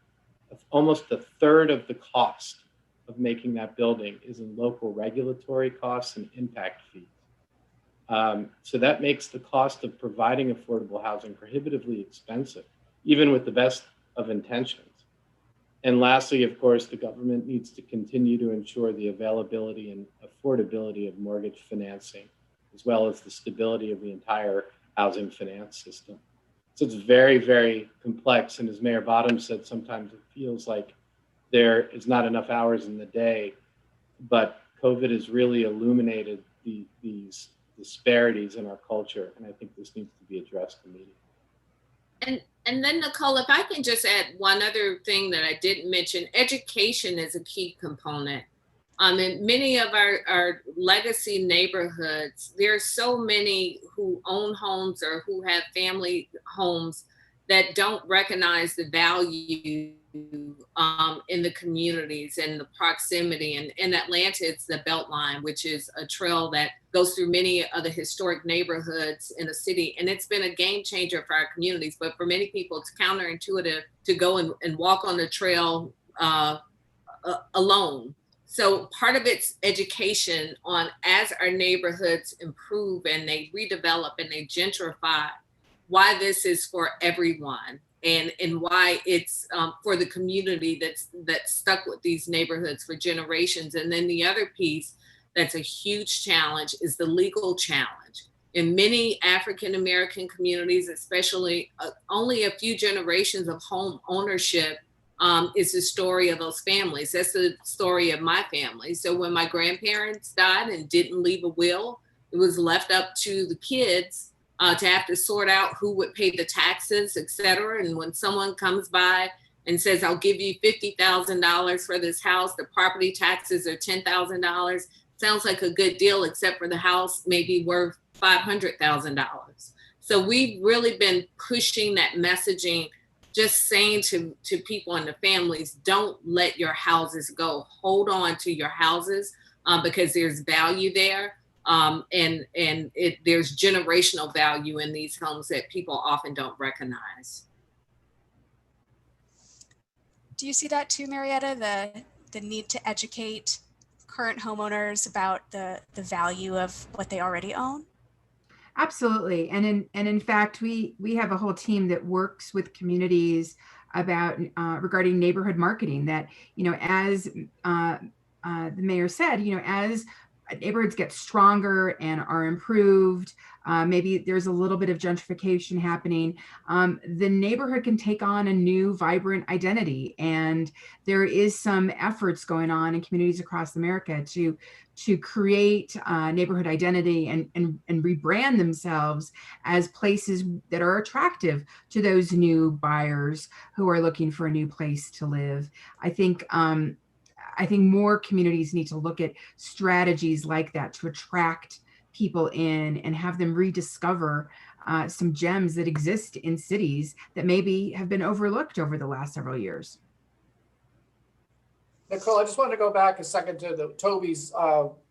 F: almost a third of the cost of making that building is in local regulatory costs and impact fees. So that makes the cost of providing affordable housing prohibitively expensive, even with the best of intentions. And lastly, of course, the government needs to continue to ensure the availability and affordability of mortgage financing, as well as the stability of the entire housing finance system. So it's very, very complex. And as Mayor Bottoms said, sometimes it feels like there is not enough hours in the day, but COVID has really illuminated these disparities in our culture. And I think this needs to be addressed immediately.
D: And then Nicole, if I can just add one other thing that I didn't mention, education is a key component. In many of our legacy neighborhoods, there are so many who own homes or who have family homes that don't recognize the value in the communities and the proximity. And in Atlanta, it's the Beltline, which is a trail that goes through many of the historic neighborhoods in the city. And it's been a game changer for our communities. But for many people, it's counterintuitive to go and walk on the trail alone. So part of it's education on, as our neighborhoods improve and they redevelop and they gentrify, why this is for everyone and why it's for the community that's stuck with these neighborhoods for generations. And then the other piece that's a huge challenge is the legal challenge. In many African-American communities, especially only a few generations of home ownership is the story of those families. That's the story of my family. So when my grandparents died and didn't leave a will, it was left up to the kids to have to sort out who would pay the taxes, et cetera. And when someone comes by and says, I'll give you $50,000 for this house, the property taxes are $10,000, sounds like a good deal, except for the house may be worth $500,000. So we've really been pushing that messaging, just saying to people and the families, don't let your houses go. Hold on to your houses because there's value there. And there's generational value in these homes that people often don't recognize.
C: Do you see that too, Marietta, the need to educate current homeowners about the value of what they already own?
E: Absolutely. And in fact, we have a whole team that works with communities about regarding neighborhood marketing that, as the mayor said, as neighborhoods get stronger and are improved, maybe there's a little bit of gentrification happening, the neighborhood can take on a new vibrant identity. And there is some efforts going on in communities across America to create neighborhood identity and rebrand themselves as places that are attractive to those new buyers who are looking for a new place to live. I think more communities need to look at strategies like that to attract people in and have them rediscover some gems that exist in cities that maybe have been overlooked over the last several years.
A: Nicole, I just wanted to go back a second to Toby's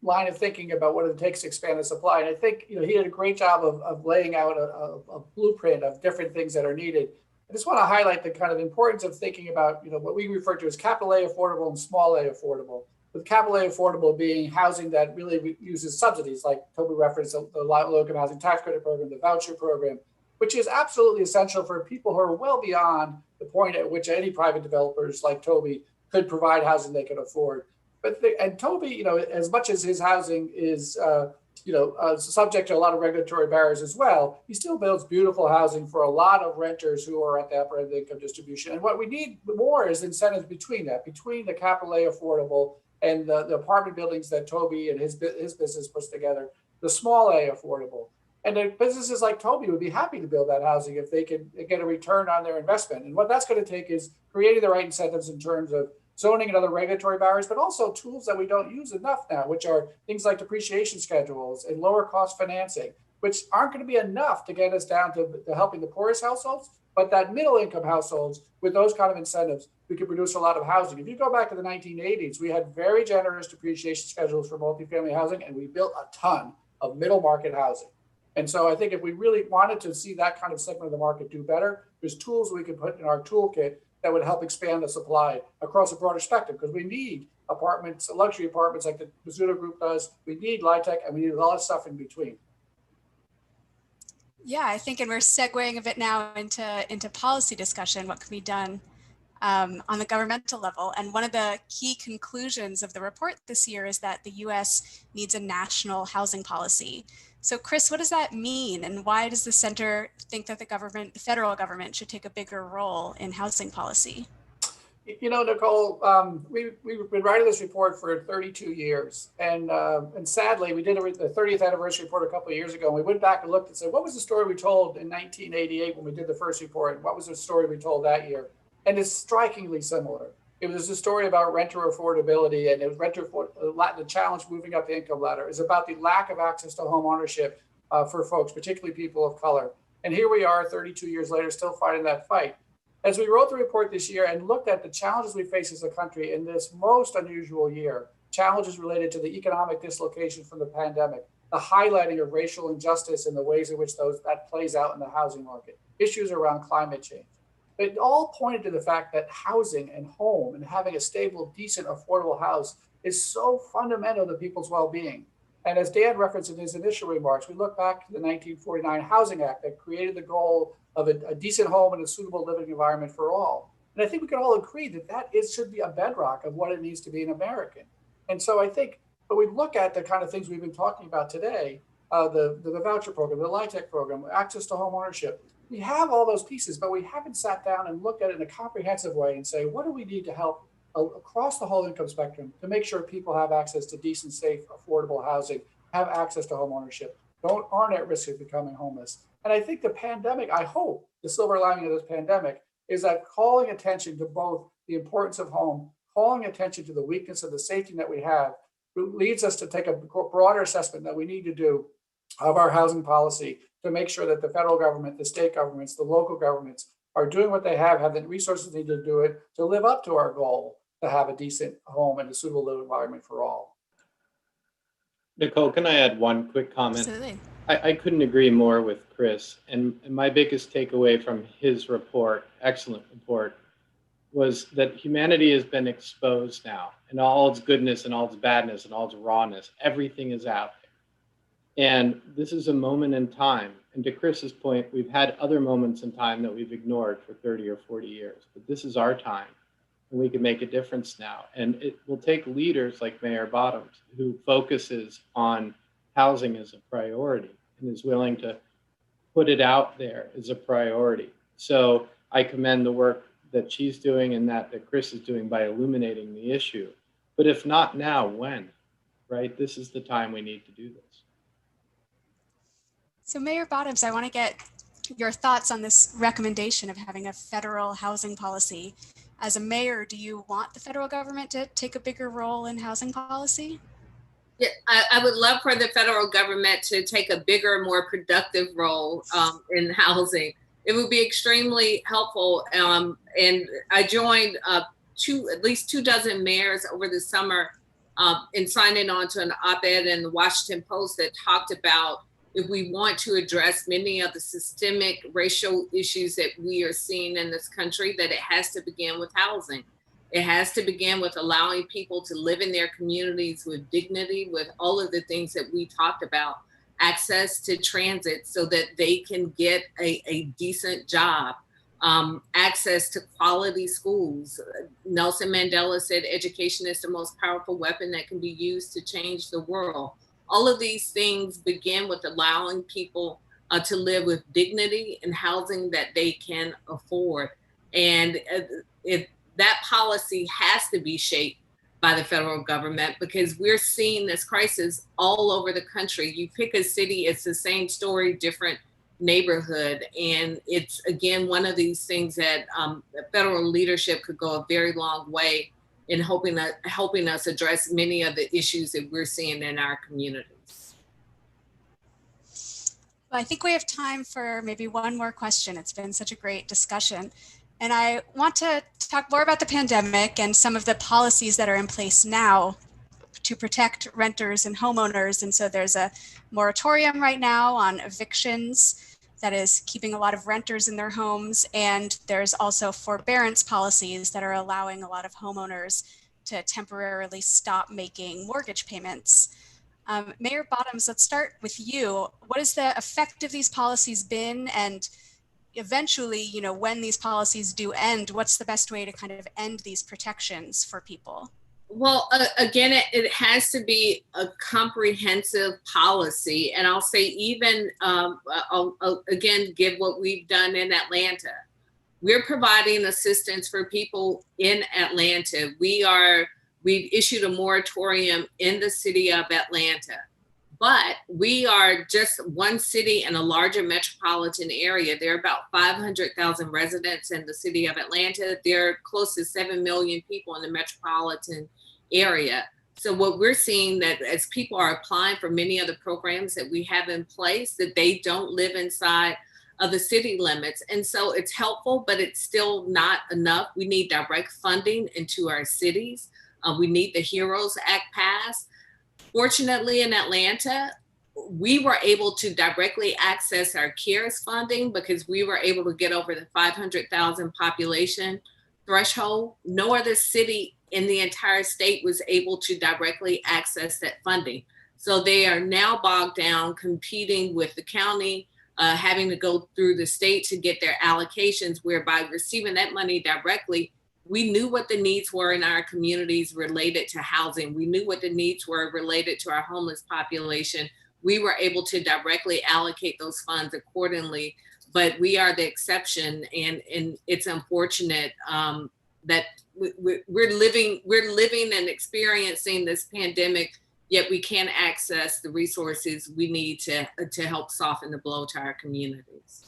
A: line of thinking about what it takes to expand the supply. And I think he did a great job of laying out a blueprint of different things that are needed. I just want to highlight the kind of importance of thinking about what we refer to as capital A affordable and small A affordable. With capital A affordable being housing that really uses subsidies, like Toby referenced, the low-income housing tax credit program, the voucher program, which is absolutely essential for people who are well beyond the point at which any private developers like Toby could provide housing they can afford. And Toby, as much as his housing is subject to a lot of regulatory barriers as well, he still builds beautiful housing for a lot of renters who are at the upper end of the income distribution. And what we need more is incentives between the capital A affordable and the apartment buildings that Toby and his business puts together, the small A affordable. And the businesses like Toby would be happy to build that housing if they can get a return on their investment. And what that's going to take is creating the right incentives in terms of zoning and other regulatory barriers, but also tools that we don't use enough now, which are things like depreciation schedules and lower cost financing, which aren't going to be enough to get us down to helping the poorest households, but that middle income households with those kind of incentives, we can produce a lot of housing. If you go back to the 1980s, we had very generous depreciation schedules for multifamily housing, and we built a ton of middle market housing. And so I think if we really wanted to see that kind of segment of the market do better, there's tools we can put in our toolkit that would help expand the supply across a broader spectrum, because we need apartments, luxury apartments like the Mizuno Group does. We need LIHTC, and we need all that stuff in between.
C: Yeah, I think, and we're segueing a bit now into policy discussion, what can be done on the governmental level. And one of the key conclusions of the report this year is that the US needs a national housing policy. So Chris, what does that mean? And why does the center think that the federal government should take a bigger role in housing policy?
A: Nicole, we've been writing this report for 32 years. And sadly, we did the 30th anniversary report a couple of years ago. And we went back and looked and said, what was the story we told in 1988 when we did the first report? And what was the story we told that year? And it's strikingly similar. It was a story about renter affordability, and it was the challenge moving up the income ladder is about the lack of access to home ownership for folks, particularly people of color. And here we are 32 years later, still fighting that fight. As we wrote the report this year and looked at the challenges we face as a country in this most unusual year, challenges related to the economic dislocation from the pandemic, the highlighting of racial injustice and the ways in which that plays out in the housing market, issues around climate change. It all pointed to the fact that housing and home and having a stable, decent, affordable house is so fundamental to people's well-being. And as Dan referenced in his initial remarks, we look back to the 1949 Housing Act that created the goal of a decent home and a suitable living environment for all. And I think we can all agree that should be a bedrock of what it needs to be an American. And so I think when we look at the kind of things we've been talking about today, the voucher program, the LIHTC program, access to home ownership, we have all those pieces, but we haven't sat down and looked at it in a comprehensive way and say, what do we need to help across the whole income spectrum to make sure people have access to decent, safe, affordable housing, have access to home ownership, aren't at risk of becoming homeless. And I think the pandemic, I hope the silver lining of this pandemic is that calling attention to both the importance of home, calling attention to the weakness of the safety net we have, leads us to take a broader assessment that we need to do of our housing policy to make sure that the federal government, the state governments, the local governments are doing what they have the resources needed to do it to live up to our goal to have a decent home and a suitable living environment for all.
F: Nicole, can I add one quick comment?
C: Absolutely.
F: I couldn't agree more with Chris. And my biggest takeaway from his report, excellent report, was that humanity has been exposed now, and all its goodness and all its badness and all its rawness, everything is out there. And this is a moment in time. And to Chris's point, we've had other moments in time that we've ignored for 30 or 40 years, but this is our time, and we can make a difference now. And it will take leaders like Mayor Bottoms, who focuses on housing as a priority and is willing to put it out there as a priority. So I commend the work that she's doing and that Chris is doing by illuminating the issue. But if not now, when? Right? This is the time we need to do this.
C: So Mayor Bottoms, I want to get your thoughts on this recommendation of having a federal housing policy. As a mayor, do you want the federal government to take a bigger role in housing policy?
D: Yeah, I would love for the federal government to take a bigger, more productive role in housing. It would be extremely helpful. And I joined at least 24 mayors over the summer in signing on to an op-ed in the Washington Post that talked about if we want to address many of the systemic racial issues that we are seeing in this country, that it has to begin with housing. It has to begin with allowing people to live in their communities with dignity, with all of the things that we talked about, access to transit so that they can get a decent job, access to quality schools. Nelson Mandela said education is the most powerful weapon that can be used to change the world. All of these things begin with allowing people to live with dignity and housing that they can afford. And that policy has to be shaped by the federal government, because we're seeing this crisis all over the country. You pick a city, it's the same story, different neighborhood. And it's, again, one of these things that federal leadership could go a very long way in helping us address many of the issues that we're seeing in our communities.
C: Well, I think we have time for maybe one more question. It's been such a great discussion. And I want to talk more about the pandemic and some of the policies that are in place now to protect renters and homeowners. And so there's a moratorium right now on evictions that is keeping a lot of renters in their homes. And there's also forbearance policies that are allowing a lot of homeowners to temporarily stop making mortgage payments. Mayor Bottoms, let's start with you. What has the effect of these policies been? And eventually, when these policies do end, what's the best way to kind of end these protections for people?
D: Well, again, it has to be a comprehensive policy. And I'll say even, I'll again, give what we've done in Atlanta. We're providing assistance for people in Atlanta. We've issued a moratorium in the city of Atlanta. But we are just one city in a larger metropolitan area. There are about 500,000 residents in the city of Atlanta. There are close to 7 million people in the metropolitan area. So what we're seeing that as people are applying for many of the programs that we have in place, that they don't live inside of the city limits. And so it's helpful, but it's still not enough. We need direct funding into our cities. We need the HEROES Act passed. Fortunately, in Atlanta, we were able to directly access our CARES funding because we were able to get over the 500,000 population threshold. No other city in the entire state was able to directly access that funding. So they are now bogged down competing with the county, having to go through the state to get their allocations, whereby receiving that money directly, we knew what the needs were in our communities related to housing. We knew what the needs were related to our homeless population. We were able to directly allocate those funds accordingly, but we are the exception. And it's unfortunate that we're living and experiencing this pandemic, yet we can't access the resources we need to help soften the blow to our communities.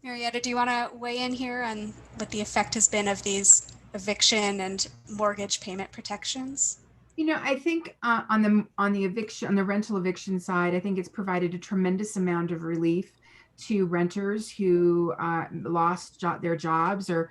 C: Marietta, do you want to weigh in here on what the effect has been of these eviction and mortgage payment protections?
E: I think on the rental eviction side, I think it's provided a tremendous amount of relief to renters who lost their jobs or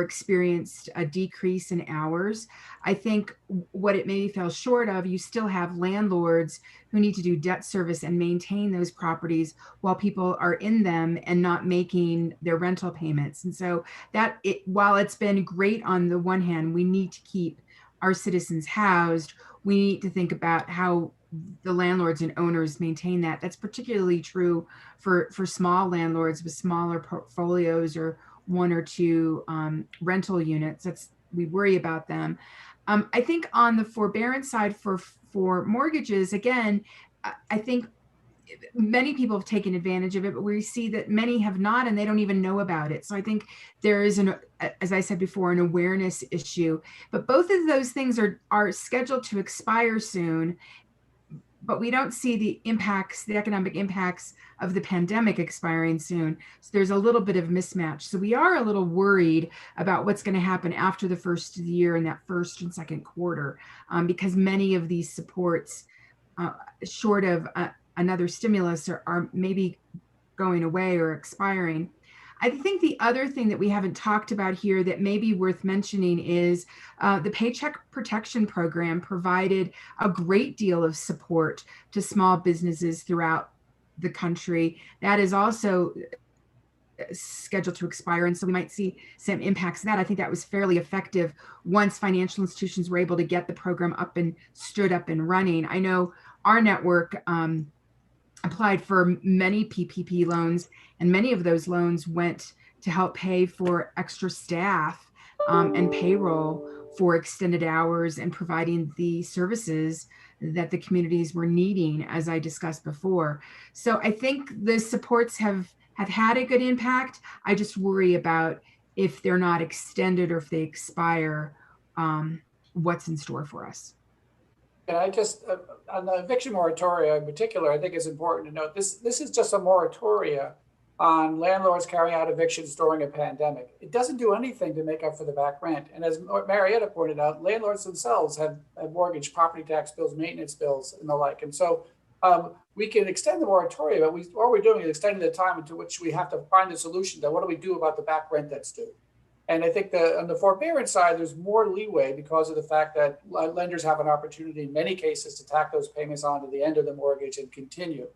E: experienced a decrease in hours. I think what it maybe fell short of, you still have landlords who need to do debt service and maintain those properties while people are in them and not making their rental payments. And so while it's been great on the one hand, we need to keep our citizens housed, we need to think about how the landlords and owners maintain that. That's particularly true for small landlords with smaller portfolios or one or two rental units. We worry about them. I think on the forbearance side for mortgages, again, I think many people have taken advantage of it, but we see that many have not, and they don't even know about it. So I think there is, as I said before, an awareness issue. But both of those things are scheduled to expire soon, but we don't see the economic impacts of the pandemic expiring soon. So there's a little bit of mismatch. So we are a little worried about what's going to happen after the first of the year in that first and second quarter, because many of these supports, short of another stimulus, are maybe going away or expiring. I think the other thing that we haven't talked about here that may be worth mentioning is the Paycheck Protection Program provided a great deal of support to small businesses throughout the country. That is also scheduled to expire, and so we might see some impacts of that. I think that was fairly effective once financial institutions were able to get the program stood up and running. I know our network applied for many PPP loans, and many of those loans went to help pay for extra staff and payroll for extended hours and providing the services that the communities were needing, as I discussed before. So I think the supports have had a good impact. I just worry about if they're not extended or if they expire, what's in store for us.
A: And I just, on the eviction moratoria in particular, I think it's important to note this is just a moratoria on landlords carrying out evictions during a pandemic. It doesn't do anything to make up for the back rent. And as Marietta pointed out, landlords themselves have mortgage, property tax bills, maintenance bills, and the like. And so we can extend the moratoria, but all we're doing is extending the time into which we have to find a solution to what do we do about the back rent that's due. And I think on the forbearance side, there's more leeway because of the fact that lenders have an opportunity in many cases to tack those payments on to the end of the mortgage and continue.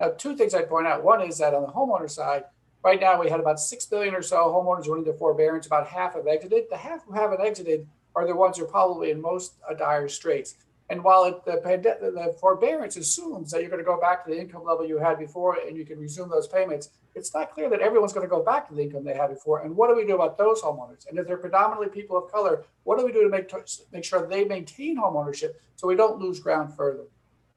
A: Now, two things I'd point out. One is that on the homeowner side, right now we had about 6 billion or so homeowners running to forbearance. About half have exited. The half who haven't exited are the ones who are probably in most dire straits. And while the forbearance assumes that you're going to go back to the income level you had before and you can resume those payments, it's not clear that everyone's going to go back to the income they had before. And what do we do about those homeowners? And if they're predominantly people of color, what do we do to make sure they maintain homeownership so we don't lose ground further?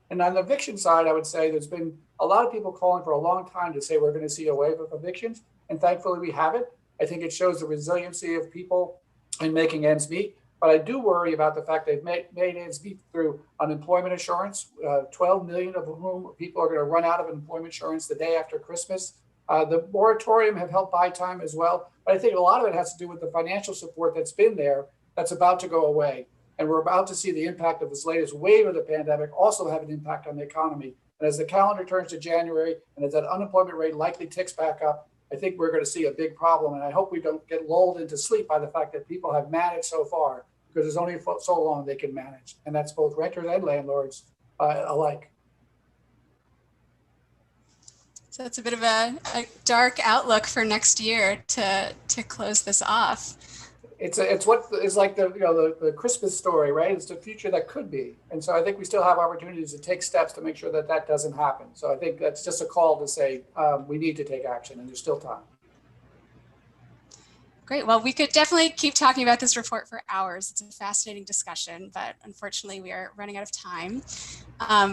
A: And on the eviction side, I would say there's been a lot of people calling for a long time to say we're going to see a wave of evictions. And thankfully we haven't. I think it shows the resiliency of people in making ends meet. But I do worry about the fact they've made ends meet through unemployment insurance, 12 million of whom people are going to run out of employment insurance the day after Christmas. The moratorium have helped buy time as well. But I think a lot of it has to do with the financial support that's been there that's about to go away. And we're about to see the impact of this latest wave of the pandemic also have an impact on the economy. And as the calendar turns to January and as that unemployment rate likely ticks back up, I think we're going to see a big problem. And I hope we don't get lulled into sleep by the fact that people have managed so far, because there's only so long they can manage. And that's both renters and landlords alike.
C: So it's a bit of a dark outlook for next year to close this off.
A: It's what is like the Christmas story, right? It's the future that could be. And so I think we still have opportunities to take steps to make sure that that doesn't happen. So I think that's just a call to say we need to take action, and there's still time.
C: Great. Well, we could definitely keep talking about this report for hours. It's a fascinating discussion, but unfortunately we are running out of time.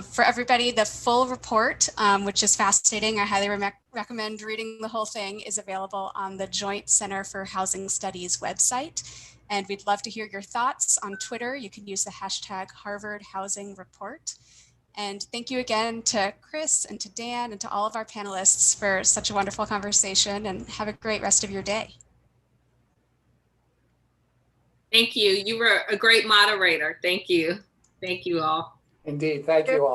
C: For everybody, the full report, which is fascinating, I highly recommend reading the whole thing, is available on the Joint Center for Housing Studies website. And we'd love to hear your thoughts on Twitter. You can use the hashtag Harvard Housing Report. And thank you again to Chris and to Dan and to all of our panelists for such a wonderful conversation, and have a great rest of your day.
D: Thank you. You were a great moderator. Thank you. Thank you all.
A: Indeed. Thank you all.